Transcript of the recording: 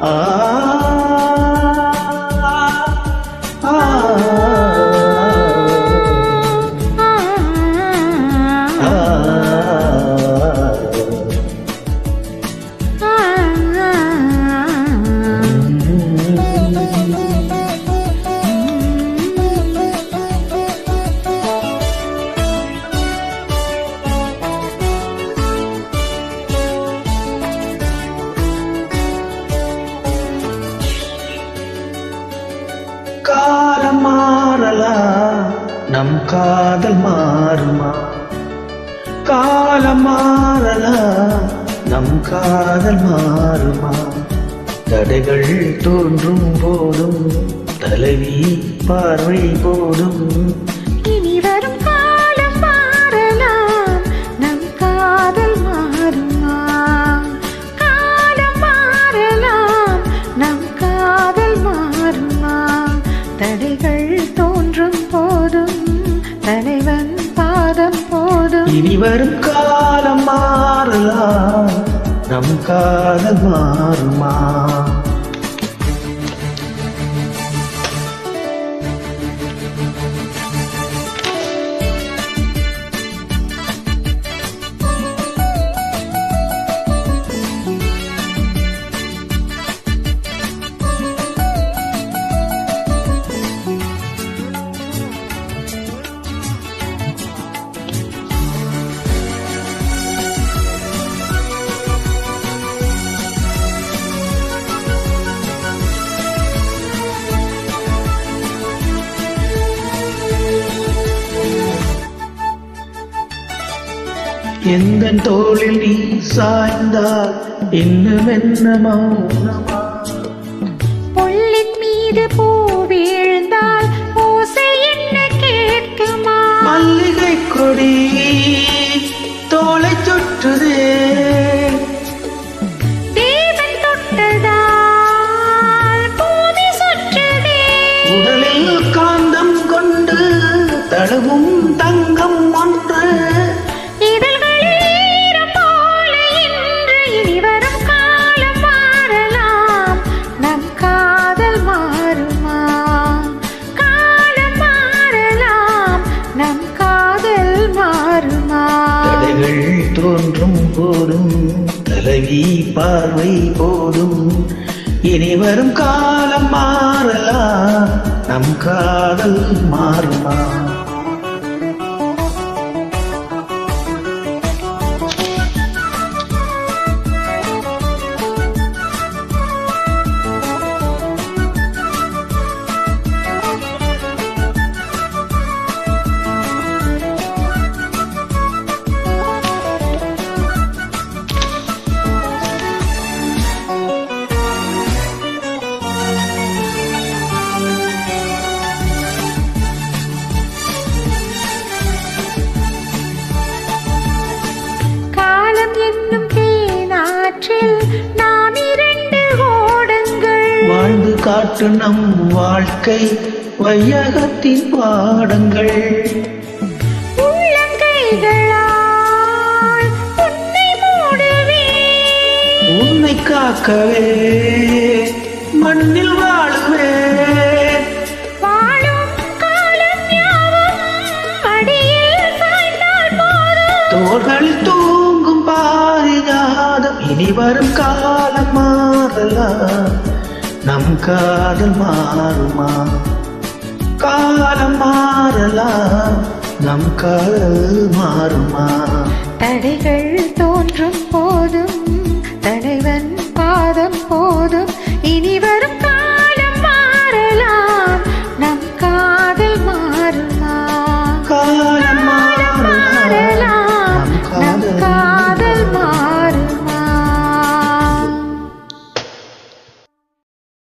ஆ ஆ காலம் மாறலாம் நம் காதல் மாறுமா காலம் மாறலாம் நம் காதல் மாறுமா தடைகள் தோன்றும் போதும் தலைவி பார்வை போதும் இனி வரும் காலம் மாறலாம் நம் காதல் மாறுமா காலம் மாறலாம் நம் காதல் மாறுமா தடைகள் தோன்றும் போதும் தலைவன் பாதம் போதும் இனி வரும் காலம் மாறலாம் நம் காதல் மாறுமா எந்த தோளில் நீ சாய்ந்தால் இன்னும் என்ன மௌனமா புல்லின் மீது பூ வீழ்ந்தால் ஓசை என்ன கேட்குமா மல்லிகை கொடி தோளை சுற்றுதே தேவன் தொட்டதால் பூமி சுற்றுதே உடலில் காந்தம் கொண்டு தழுவும் தங்கம் ஒன்று தோன்றும் போதும் தலைவி பார்வை போதும் இனி வரும் காலம் மாறலாம் நம் காதல் மாறுமா வாழ்ந்து காட்டு நம் வாழ்க்கை வையகத்தின் பாடங்கள் உன்னை காக்கவே மண்ணில் வாழுவே தோள்களில் தூங்கும் பாரிஜாதம் இனி வரும் காலம் மாறலாம் நம் காதல் மாறுமா காலம் மாறலாம் நம் காதல் மாறுமா தடைகள்